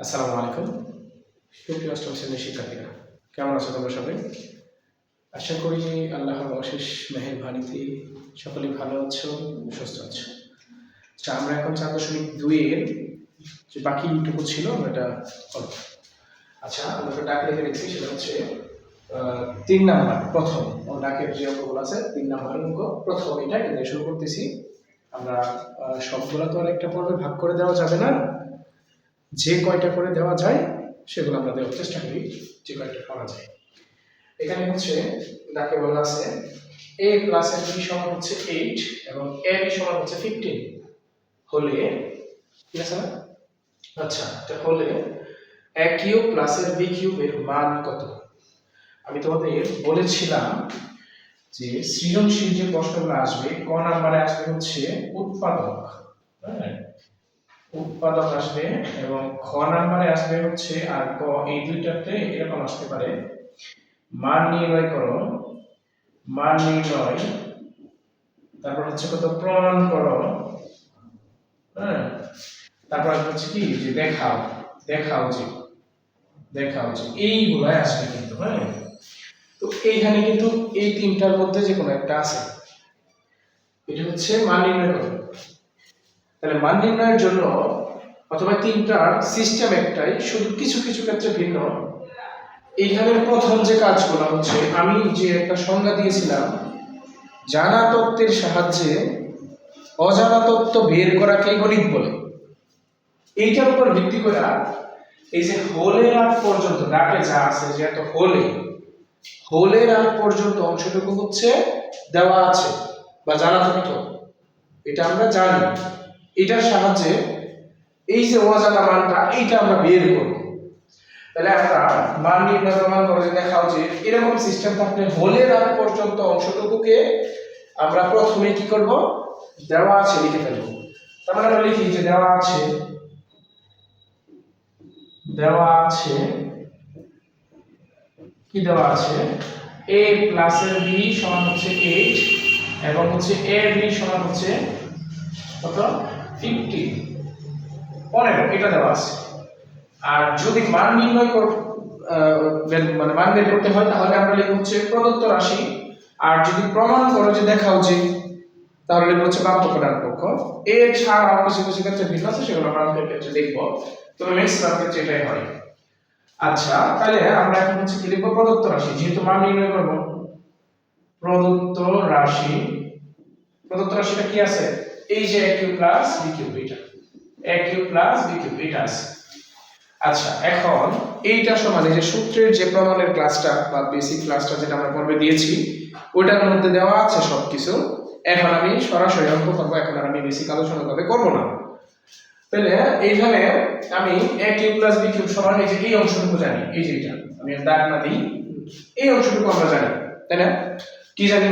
আসসালামু আলাইকুম। সুপ্রিয় অষ্টম শ্রেণীর শিক্ষার্থীরা, কেমন আছো তোমরা সবাই? আশা করি আল্লাহর অশেষ মেহেরবানিতে সকলেই ভালো আছো, সুস্থ আছো। আচ্ছা, আমরা এখন 4.2 এর যে বাকিটুকু ছিল এটা করব। আচ্ছা, আমরা একটা ডাক লিখে রেখেছি, সেটা হচ্ছে 3 নাম্বার প্রথম ডাকের যে অঙ্কগুলো আছে 3 নাম্বার অঙ্ক প্রথম এটা দিয়ে শুরু করতেছি। আমরা সবগুলো তো আর একটা পর্বে ভাগ করে দেওয়া যাবে না, যে কয়টা করে দেওয়া যায় সেগুলো আমরা দেওয়ার চেষ্টা করি, যে কয়টা করা যায়। এখানে হচ্ছে ডাকে বলা আছে a প্লাস b সমান হচ্ছে 8 এবং a b সমান হচ্ছে 15 হলে, ঠিক আছে না? আচ্ছা, এটা হলে a কিউব প্লাস b কিউবের মান কত? আমি তোমাদের বলেছিলাম যে সৃজনশীল যে প্রশ্নগুলো আসবে ক নাম্বারে আসবে হচ্ছে উৎপাদক, হ্যাঁ উৎপাদক আসবে, এবং খ নাম্বারে আসবে হচ্ছে আর ক, এই দুইটাতে এরকম আসতে পারে মান নির্ণয় করো, মান নির্ণয়, তারপর হচ্ছে কত প্রমাণ করো, হ্যাঁ তারপর হচ্ছে কি যে দেখাও, দেখাও যে এইগুলাই আসবে কিন্তু, হ্যাঁ। তো এইখানে কিন্তু এই তিনটার মধ্যে যে কোনো একটা আছে, এটা হচ্ছে মান নির্ণয় করো। তাহলে মান নির্ণয়ের জন্য অথবা তিনটার সিস্টেম একটাই, শুধু কিছু কিছু ক্ষেত্রে ভিন্ন। এইখানের প্রথম যে কাজগুলো হচ্ছে, আমি যে একটা সংজ্ঞা দিয়েছিলাম, জানা তত্ত্বের সাহায্যে অজানা তত্ত্ব বের করাকে গণিত বলে। এইটার উপর ভিত্তি করে এই যে হোলের আগ পর্যন্ত ডাকে যা আছে, যে এত হোলের আগ পর্যন্ত অংশটুকু হচ্ছে দেওয়া আছে বা জানা তত্ত্ব, এটা আমরা জানি। এটার সাহায্যে এই যে অজানা মানটা, এইটা আমরা বের করব। তাহলে আমরা মান নির্ণয় প্রমাণ করে দেখাও যে এরকম সিস্টেম থাকলে হোলের আগ পর্যন্ত অংশটুকুকে আমরা প্রথমে কি করব, দেওয়া আছে লিখে ফেলব। তার মানে আমরা লিখি যে দেওয়া আছে কি দেওয়া আছে, a প্লাস এর b সমান হচ্ছে 8 এবং হচ্ছে a b সমান হচ্ছে কত 50 এটা দেওয়া আছে। আর যদি মান নির্ণয় মানে মান বের করতে হয়, তাহলে আমরা লিখব হচ্ছে প্রদত্ত রাশি, আর যদি প্রমাণ করো যে দেখাও যে, তাহলে লিখব হচ্ছে বাম পক্ষ ডান পক্ষ। এর ছাড়াও কিছু কিছু ক্ষেত্রে ভিন্ন আছে, সেগুলো আমরা আমাদের ক্ষেত্রে দেখব, তবে ম্যাক্সিমাম ক্ষেত্রে এটাই হয়। আচ্ছা, তাহলে আমরা এখন হচ্ছে কি লিখব, প্রদত্ত রাশি, যেহেতু মান নির্ণয় করব, প্রদত্ত রাশিটা কি আছে, এই যে a cube plus b cube, এটা a cube plus b cube এটা আছে। আচ্ছা, এখন এইটা সমান এই যে সূত্রের যে প্রমাণের ক্লাসটা বা বেসিক ক্লাসটা যেটা আমরা পর্বে দিয়েছি, ওটার মধ্যে দেওয়া আছে সবকিছু। এখন আমি সরাসরি অঙ্ক করব, এখন আর আমি বেসিক আলোচনা করব না। তাহলে এইখানে আমি a cube plus b cube সমান এই যে এই অংশটুকু জানি, এই যে এটা আমি দাগ না দিই, এই অংশটুকু আমরা জানি, তাই না? কি জানি,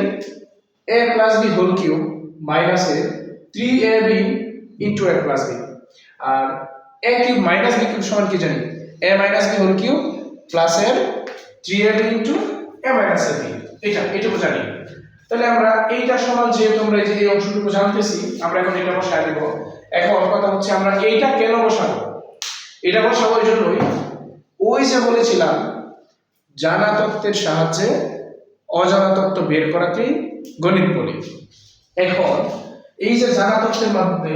a plus b whole cube minus এ 3ab into a plus b, আর a cube minus b cube সমান কি জানি, a minus b whole cube plus এর 3ab into a minus b, এটুকু জানি। তাহলে আমরা এইটা সমান, যেহেতু আমরা এই যে এই অংশটুকু জানতেছি, আমরা এখন এটা বসায় দেব। এখন কথা হচ্ছে আমরা এইটা কেন বসাবো, এটা বসাবো এই জন্যই, ওই যে বলেছিলাম জানা তত্ত্বের সাহায্যে অজানা তত্ত্ব বের করাকে গণিত বলে। এখন এই যে জানা তত্ত্বের মাধ্যমে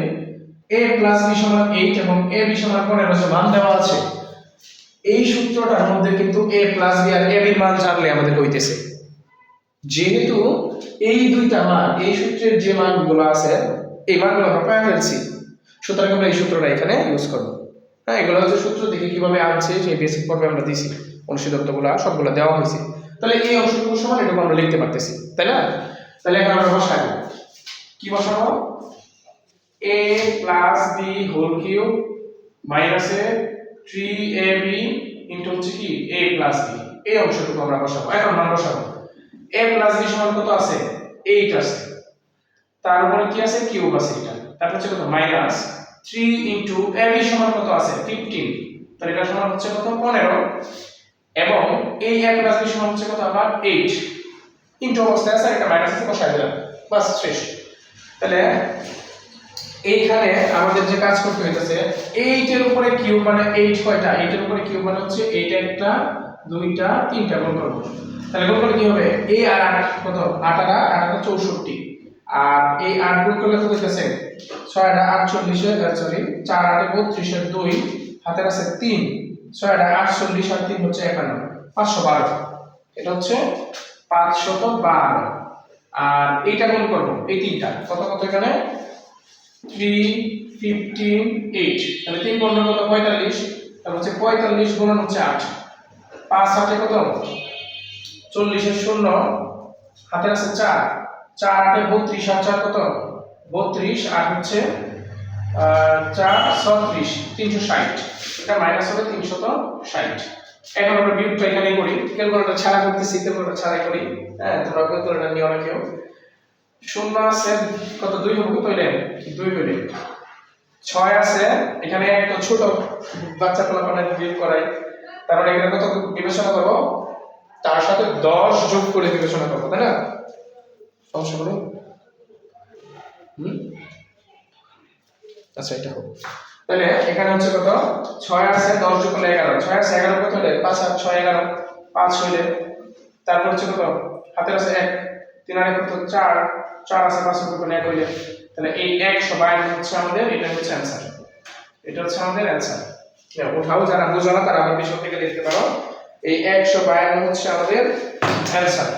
a প্লাস b সমান 8 এবং a b সমান 15 যে মান দেওয়া আছে, এই সূত্রটার মধ্যে কিন্তু a প্লাস b আর a b এর মান জানলে আমাদের হইতেছে, যেহেতু এই দুইটা মান এই সূত্রের যে মানগুলো আছে এই মানগুলো আমরা পেয়ে ফেলছি, সুতরাং আমরা এই সূত্রটা এখানে ইউজ করব। হ্যাঁ, এগুলো হচ্ছে সূত্র দেখে কিভাবে আনছে সেই বেসিক পর্বে আমরা দিছি, অনুশীলনগুলো সবগুলো দেওয়া হয়েছে। তাহলে এই অংশটুকু সমান এটুকু আমরা লিখতে পারতেছি, তাই না? তাহলে এখন আমরা বসাবো, কি বসাবো, a plus b whole cube minus এ 3ab ইনটু হচ্ছে কি a প্লাস b, এই অংশটুকু আমরা বসাবো। এখন মান বসাবো, a প্লাস b সমান কত আছে, 8 আছে, তার উপরে কি আছে, কিউব আছে, এটা তারপর হচ্ছে কত মাইনাস 3 ইনটু ab সমান কত আছে 15, তাহলে এটা সমান হচ্ছে কত 15, এবং এই a প্লাস b সমান হচ্ছে কত আবার 8 ইনটু অবস্থায় আছে, এটা মাইনাস আছে, বসাই দিলাম, বাস শেষ। তাহলে এইখানে আমাদের যে কাজ করতে হইতেছে 8 এর উপরে কিউব মানে 8 কয়টা 8 এর উপরে কিউব মানে হচ্ছে 8 একটা 2টা 3টা গুণ করব তাহলে গুণ করলে কি হবে এই আর 8 কত 8 আর 8 64 আর এই 8 গুণ করলে কত হইতেছে 6 আর 48 সরি 4 8 32 এর 2 হাতের আছে 3 6 আর 48 আর 3 হচ্ছে 51 512 এটা হচ্ছে 512 আর এইটা গুণ করব এই তিনটা কত কত এখানে 3 15 8 তাহলে 3 গুণ কত 45 তাহলে হচ্ছে 45 গুণন হচ্ছে 8 5 8 কত 40 এর 0 হাতে আছে 4 4 8 32 আর 4 কত 32 আর হচ্ছে 4 36 360 এটা মাইনাস হবে 360 এখন আমরা বিয়োগটা এখানে করি ক্যালকুলেটর ছাড়া করতেছি ক্যালকুলেটর ছাড়াই করি হ্যাঁ তোমরা ক্যালকুলেটর নিয়ে অনেকেও 0 আছে কত 2 হবে কত হইলেন 2 হইলেন 6 আছে এখানে একটা ছোট বাচ্চা পোলাপানের বিয়োগ করাই তারপরে এখানে কত বিবেচনা করব তার সাথে 10 যোগ করে বিবেচনা করব তাই না সমস্যা হলো আচ্ছা এটা হবে তাহলে এখানে হচ্ছে কত 6 আছে 10 যোগ করলে 11 6 আছে 11 কত হলে 5 আর 6 11 5 হইলে তারপর হচ্ছে কত হাতের আছে 1 3 আর কত 4 4 আছে 5 যোগ করলে 1 হইলে তাহলে এই 122 হচ্ছে আমাদের এটা হচ্ছে आंसर এটা হচ্ছে আমাদের आंसर উঠাও যারা বুঝো না তারা আবার পিছন থেকে দেখতে পারো এই 152 হচ্ছে আমাদের आंसर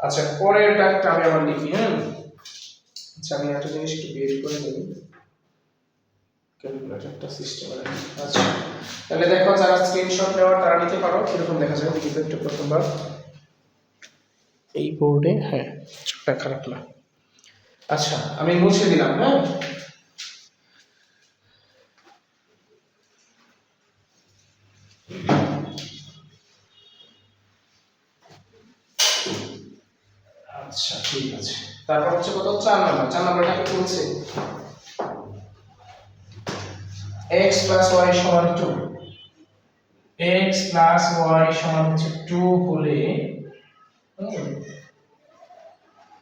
আচ্ছা পরের ডাকটা আমি আবার লিখি হ্যাঁ আচ্ছা আমি একটা জিনিস একটু বের করে দেই ক্যালকুলেটরটা সিস্টেমে আচ্ছা তাহলে দেখো যারা স্ক্রিনশট নেওয়ার তারা নিতে পারো কিরকম দেখা যায় দেখি একটু প্রথমবার এই বোর্ডে হ্যাঁ ছোটটা খারাপ না আচ্ছা আমি মুছে দিলাম হ্যাঁ আচ্ছা ঠিক আছে তারপর হচ্ছে কত 4 নাম্বারটা কি বলছে x y সমান 2 x y সমান হচ্ছে 2 হলে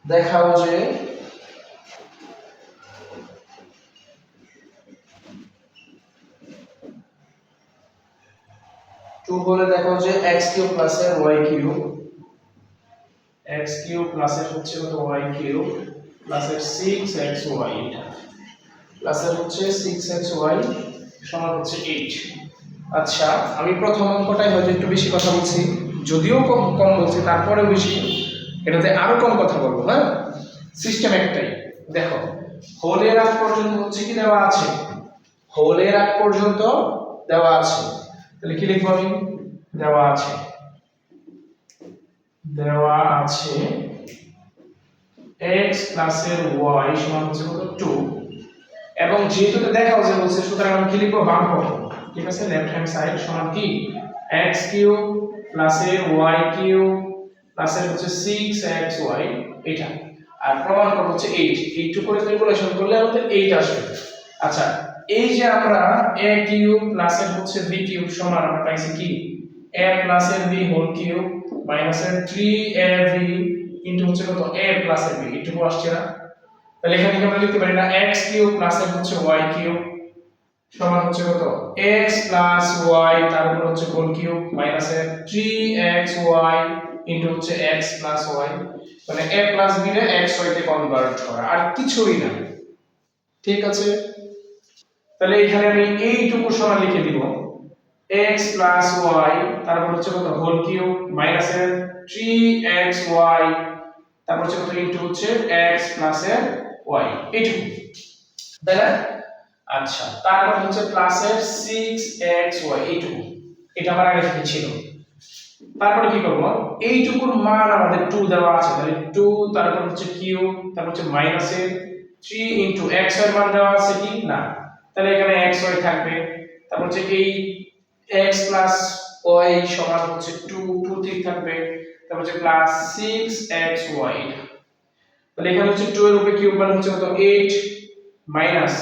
দেখাও যে টু বলে দেখো যে x কিউব প্লাস এর y cube x cube plus এর হচ্ছে কত y কিউব প্লাস এর 6xy এটা প্লাস এর হচ্ছে 6xy সমান হচ্ছে 8 আচ্ছা আমি প্রথম অঙ্কটাই হয়তো একটু বেশি কথা বলছি যদিও কম বলছি তারপরেও বেশি এটাতে আরো কম কথা বলবো হ্যাঁ সিস্টেম একটাই দেখো হোলের আগ পর্যন্ত হচ্ছে কি দেওয়া আছে হোলের আগ পর্যন্ত দেওয়া আছে তাহলে কি লিখব আমি দেওয়া আছে x প্লাস এর y সমান হচ্ছে কত 2 এবং যেহেতু দেখাও যে বলছে সুতরাং আমি কি লিখব বাম পক্ষ ঠিক আছে লেফট হ্যান্ড সাইড সমান কি x কিউব প্লাস এর y কিউব প্লাস এর হচ্ছে 6xy এটা আর প্রমাণ করব হচ্ছে 8 এই টু করে ক্যালকুলেশন করলে আমাদের 8 আসবে আচ্ছা এই যে আমরা a কিউব প্লাস এর হচ্ছে b কিউব সমান আমরা পাইছি কি a প্লাস এর b হোল কিউব মাইনাস এর 3ab ইনটু হচ্ছে কত a প্লাস এর b এটুকু আসছে না তাহলে এখানে কি আমরা লিখতে পারি না x কিউব প্লাস এর হচ্ছে y কিউব সমান হচ্ছে কত x প্লাস y তারপর হচ্ছে হোল কিউব মাইনাস এর 3xy ইনটু হচ্ছে x প্লাস y মানে a প্লাস b রে xy তে কনভার্ট করা আর কিছুই না ঠিক আছে তাহলে এখানে আমি এইটুকু সমান লিখে দিব x প্লাস y তারপর হচ্ছে কত হোল কিউব মাইনাস এর 3xy তারপর হচ্ছে কত ইনটু হচ্ছে x প্লাস এর y এইটুকু তাই না আচ্ছা তারপর হচ্ছে প্লাস এর 6xy এইটুকু এটা আমার আগে থেকে ছিল তারপরে কি করব এইটুকুর মান আমাদের 2 দেওয়া আছে তাহলে 2 তারপর হচ্ছে কিউব তারপর হচ্ছে মাইনাস এর 3 ইনটু x এর মান দেওয়া আছে কি না তাহলে এখানে xy থাকবে তারপর হচ্ছে এই x প্লাস y সমান হচ্ছে 2 ঠিক থাকবে তারপর হচ্ছে প্লাস 6xy তাহলে এখানে হচ্ছে 2 এর উপরে কিউব মানে হচ্ছে কত 8 মাইনাস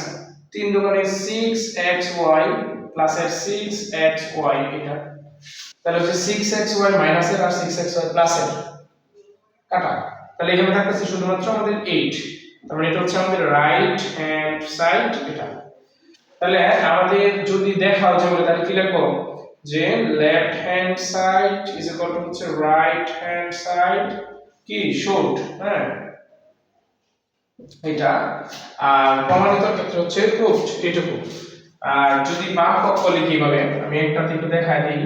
3 দুগুণে 6xy প্লাস এর 6xy এটা তাহলে হচ্ছে 6xy মাইনাস আর 6xy প্লাস কাটা তাহলে এখানে থাকতেছে শুধুমাত্র আমাদের 8 তার মানে এটা হচ্ছে আমাদের রাইট হ্যান্ড সাইড এটা। তাহলে আমাদের যদি দেখাও যে বলে তাহলে কি লিখবো যে left hand side is equal to হচ্ছে রাইট হ্যান্ড সাইড কি শোড, হ্যাঁ এটা। আর প্রমাণিত ক্ষেত্রে হচ্ছে প্রুফড এটুকু। আর যদি বাম পক্ষ লিখি ভাবে আমি একটা একটু দেখাই দিই,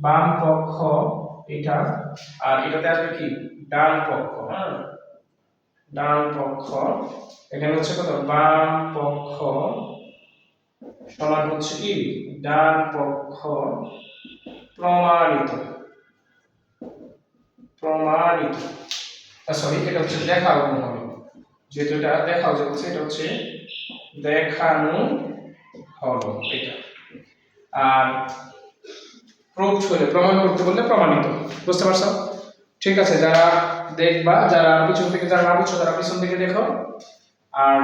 বাম পক্ষ এটা, আর এটাতে আসবে কি ডান পক্ষ, হ্যাঁ ডান পক্ষ। এখানে হচ্ছে কত বাম পক্ষ সমান হচ্ছে কি ডান পক্ষ প্রমাণিত, প্রমাণিত সরি এটা হচ্ছে দেখানো হবে, যেহেতু এটা দেখাও যাচ্ছে এটা হচ্ছে দেখানো হলো এটা। আর প্রুফড হলে প্রমাণ করতে বললে প্রমাণিত, বুঝতে পারছো? ঠিক আছে, যারা দেখবা যারা পিছন থেকে যারা না বুঝছো তারা পিছন থেকে দেখো। আর